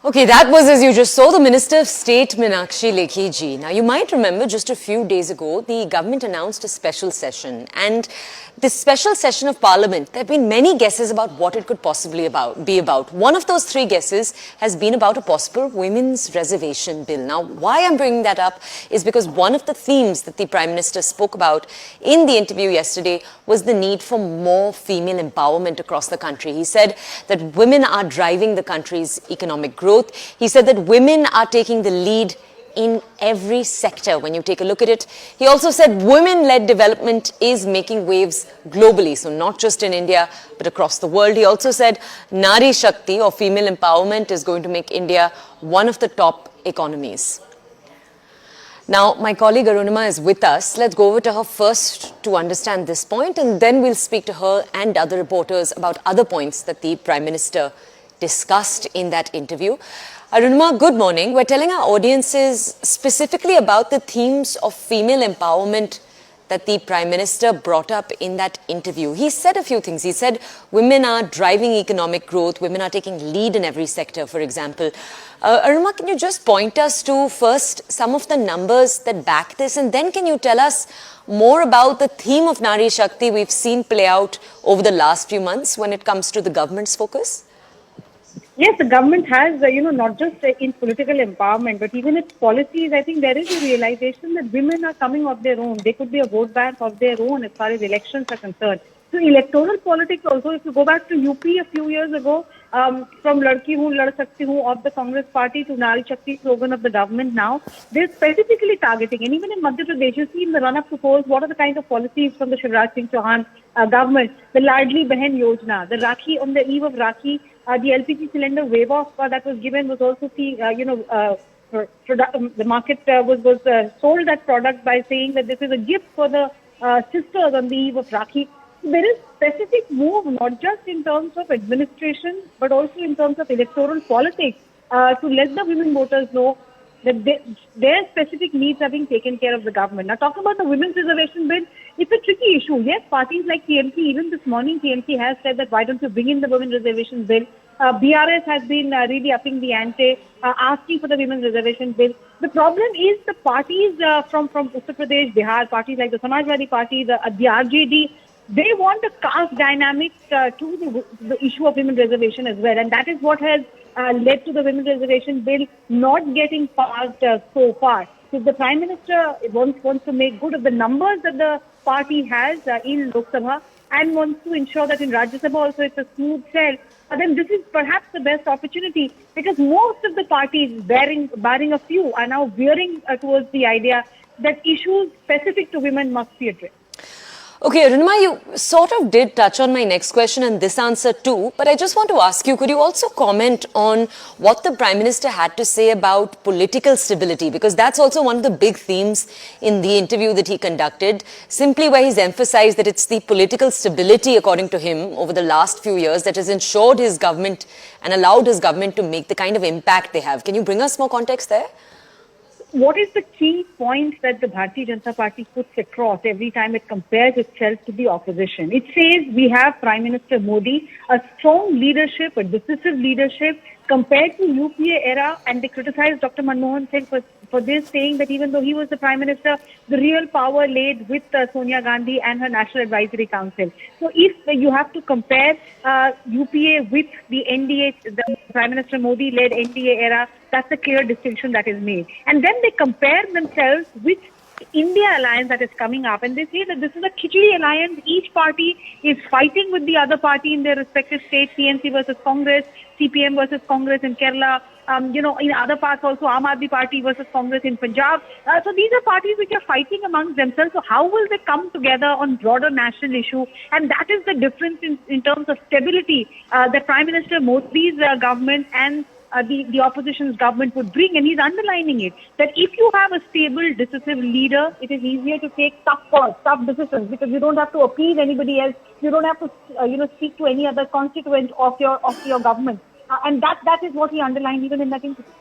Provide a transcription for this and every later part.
Okay, that was, as you just saw, the Minister of State Meenakshi Lekhi ji. Now, you might remember just a few days ago, the government announced a special session. And this special session of Parliament, there have been many guesses about what it could possibly be about. One of those three guesses has been about a possible women's reservation bill. Now, why I'm bringing that up is because one of the themes that the Prime Minister spoke about in the interview yesterday was the need for more female empowerment across the country. He said that women are driving the country's economic growth. He said that women are taking the lead in every sector when you take a look at it. He also said women-led development is making waves globally, so not just in India, but across the world. He also said Nari Shakti, or female empowerment, is going to make India one of the top economies. Now, my colleague Arunima is with us. Let's go over to her first to understand this point, and then we'll speak to her and other reporters about other points that the Prime Minister discussed in that interview. Arunima, good morning. We're telling our audiences specifically about the themes of female empowerment that the Prime Minister brought up in that interview. He said a few things. He said women are driving economic growth, women are taking lead in every sector, for example. Arunima, can you just point us to first some of the numbers that back this, and then can you tell us more about the theme of Nari Shakti we've seen play out over the last few months when it comes to the government's focus? Yes, the government has, not just in political empowerment, but even its policies. I think there is a realization that women are coming of their own. They could be a vote bank of their own as far as elections are concerned. So electoral politics also, if you go back to UP a few years ago, from Ladki Hoon, Lad Sakti Hoon of the Congress party to Nari Shakti slogan of the government now, they're specifically targeting. And even in Madhya Pradesh, you see in the run-up to polls, what are the kinds of policies from the Shivraj Singh Chauhan government? The Ladli Behan Yojana, the Rakhi on the eve of Rakhi, the LPG cylinder waive off that was given was also the market was sold that product by saying that this is a gift for the sisters on the eve of Rakhi. So there is specific move, not just in terms of administration, but also in terms of electoral politics to let the women voters know that their specific needs are being taken care of the government. Now, talking about the women's reservation bill, it's a tricky issue. Yes, parties like TMC, even this morning, TMC has said that why don't you bring in the women's reservation bill? BRS has been really upping the ante, asking for the women's reservation bill. The problem is the parties from Uttar Pradesh, Bihar, parties like the Samajwadi Party, the RJD, they want a caste dynamic to the issue of women's reservation as well. And that is what has led to the women's reservation bill not getting passed so far. So the Prime Minister wants to make good of the numbers that the party has in Lok Sabha and wants to ensure that in Rajya Sabha also it's a smooth sell. But then this is perhaps the best opportunity because most of the parties, barring a few, are now veering towards the idea that issues specific to women must be addressed. Okay, Arunima, you sort of did touch on my next question and this answer too, but I just want to ask you, could you also comment on what the Prime Minister had to say about political stability? Because that's also one of the big themes in the interview that he conducted, simply where he's emphasized that it's the political stability, according to him, over the last few years that has ensured his government and allowed his government to make the kind of impact they have. Can you bring us more context there? What is the key point that the Bharatiya Janata Party puts across every time it compares itself to the opposition? It says we have Prime Minister Modi, a strong leadership, a decisive leadership compared to UPA era, and they criticized Dr. Manmohan Singh for this, saying that even though he was the Prime Minister, the real power laid with Sonia Gandhi and her National Advisory Council. So if you have to compare UPA with the NDA, the Prime Minister Modi-led NDA era, that's a clear distinction that is made. And then they compare themselves with India alliance that is coming up, and they say that this is a Khichdi alliance. Each party is fighting with the other party in their respective states, TNC versus Congress, CPM versus Congress in Kerala, in other parts also Aam Aadmi Party versus Congress in Punjab. So these are parties which are fighting amongst themselves. So how will they come together on broader national issue? And that is the difference in terms of stability that Prime Minister Modi's government and the opposition's government would bring, and he's underlining it, that if you have a stable, decisive leader, it is easier to take tough calls, tough decisions, because you don't have to appease anybody else, you don't have to, speak to any other constituent of your government, and that is what he underlined even in that interview.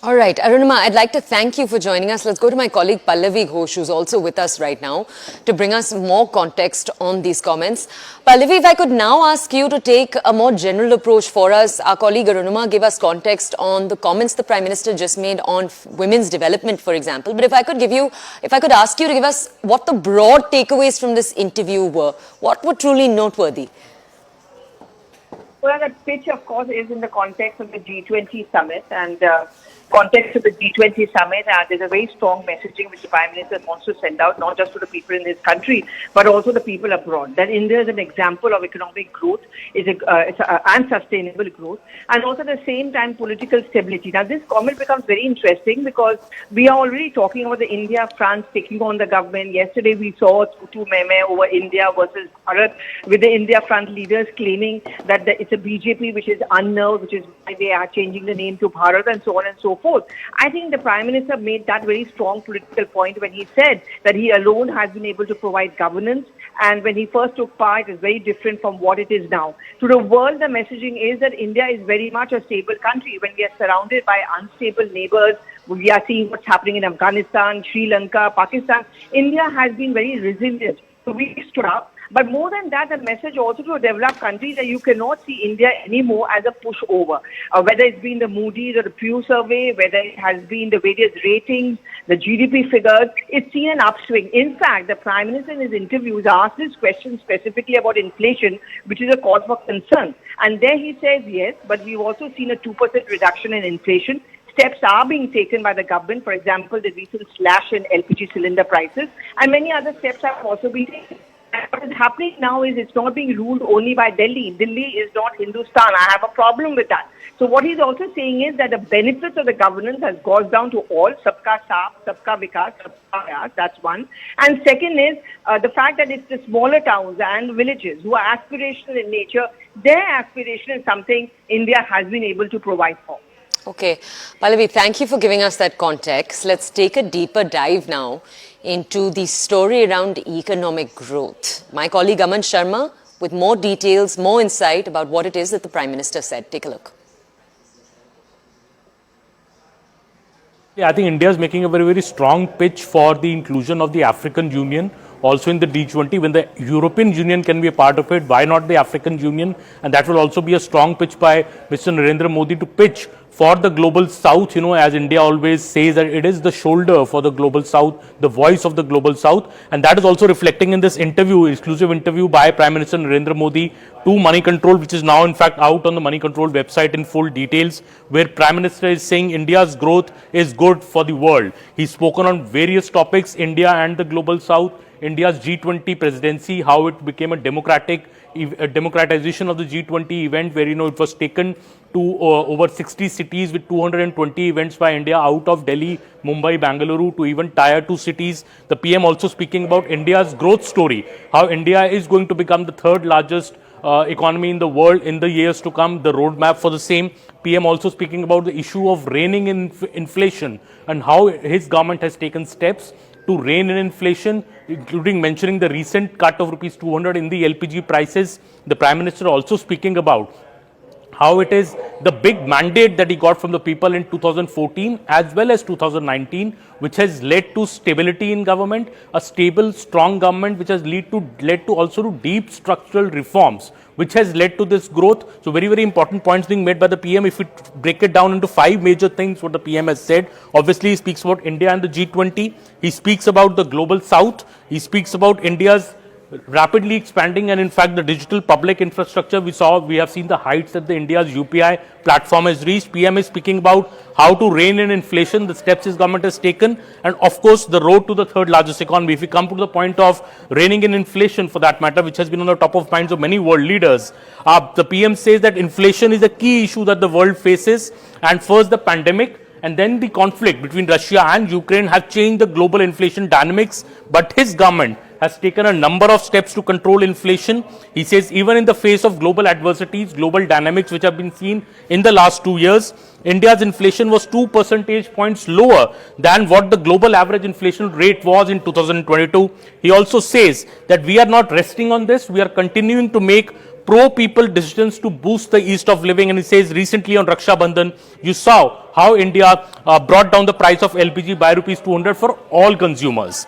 All right, Arunima, I'd like to thank you for joining us. Let's go to my colleague Pallavi Ghosh, who's also with us right now, to bring us more context on these comments. Pallavi, if I could now ask you to take a more general approach for us. Our colleague Arunima gave us context on the comments the Prime Minister just made on women's development, for example. But if I could ask you to give us what the broad takeaways from this interview were, what were truly noteworthy? Well, that pitch, of course, is in the context of the G20 summit, and context of the G20 summit, there's a very strong messaging which the Prime Minister wants to send out, not just to the people in his country, but also the people abroad. That India is an example of economic growth, and sustainable growth, and also at the same time political stability. Now, this comment becomes very interesting because we are already talking about the India-France taking on the government. Yesterday, we saw Tutu Meme over India versus Bharat, with the India-France leaders claiming that it's a BJP which is unnerved, which is why they are changing the name to Bharat, and so on and so forth. I think the Prime Minister made that very strong political point when he said that he alone has been able to provide governance, and when he first took part, it's very different from what it is now. To the world, the messaging is that India is very much a stable country. When we are surrounded by unstable neighbors, we are seeing what's happening in Afghanistan, Sri Lanka, Pakistan. India has been very resilient. So we stood up. But more than that, a message also to a developed country that you cannot see India anymore as a pushover. Whether it's been the Moody's or the Pew survey, whether it has been the various ratings, the GDP figures, it's seen an upswing. In fact, the Prime Minister in his interviews asked this question specifically about inflation, which is a cause for concern. And there he says, yes, but we've also seen a 2% reduction in inflation. Steps are being taken by the government, for example, the recent slash in LPG cylinder prices, and many other steps have also been taken. What is happening now is it's not being ruled only by Delhi. Delhi is not Hindustan. I have a problem with that. So what he's also saying is that the benefits of the governance has gone down to all. Sabka Saath, Sabka Vikas, Sabka Prayas. That's one. And second is the fact that it's the smaller towns and villages who are aspirational in nature. Their aspiration is something India has been able to provide for. Okay. Pallavi, thank you for giving us that context. Let's take a deeper dive now into the story around economic growth. My colleague Aman Sharma with more details, more insight about what it is that the Prime Minister said. Take a look. Yeah, I think India is making a very, very strong pitch for the inclusion of the African Union also in the G20. When the European Union can be a part of it, why not the African Union? And that will also be a strong pitch by Mr. Narendra Modi to pitch for the global south, as India always says that it is the shoulder for the global south, the voice of the global south. And that is also reflecting in this interview, exclusive interview by Prime Minister Narendra Modi to Money Control, which is now in fact out on the Money Control website in full details, where Prime Minister is saying India's growth is good for the world. He's spoken on various topics, India and the global south, India's G20 presidency, how it became a democratization of the G20 event, where it was taken to over 60 cities with 220 events by India out of Delhi, Mumbai, Bangalore to even tier 2 cities. The PM also speaking about India's growth story, how India is going to become the third largest economy in the world in the years to come, the roadmap for the same. PM also speaking about the issue of reining in inflation and how his government has taken steps to rein in inflation, including mentioning the recent cut of rupees 200 in the LPG prices. The Prime Minister also speaking about how it is the big mandate that he got from the people in 2014 as well as 2019, which has led to stability in government, a stable, strong government, which has led to also to deep structural reforms, which has led to this growth. So very, very important points being made by the PM. If we break it down into 5 major things, what the PM has said, obviously he speaks about India and the G20. He speaks about the global south. He speaks about India's rapidly expanding and in fact the digital public infrastructure. We have seen the heights that the India's UPI platform has reached. PM is speaking about how to rein in inflation, the steps his government has taken, and of course the road to the third largest economy. If we come to the point of reining in inflation for that matter, which has been on the top of minds of many world leaders, the PM says that inflation is a key issue that the world faces, and first the pandemic and then the conflict between Russia and Ukraine have changed the global inflation dynamics, but his government has taken a number of steps to control inflation. He says even in the face of global adversities, global dynamics which have been seen in the last 2 years, India's inflation was 2 percentage points lower than what the global average inflation rate was in 2022. He also says that we are not resting on this. We are continuing to make pro-people decisions to boost the ease of living. And he says recently on Raksha Bandhan, you saw how India brought down the price of LPG by rupees 200 for all consumers.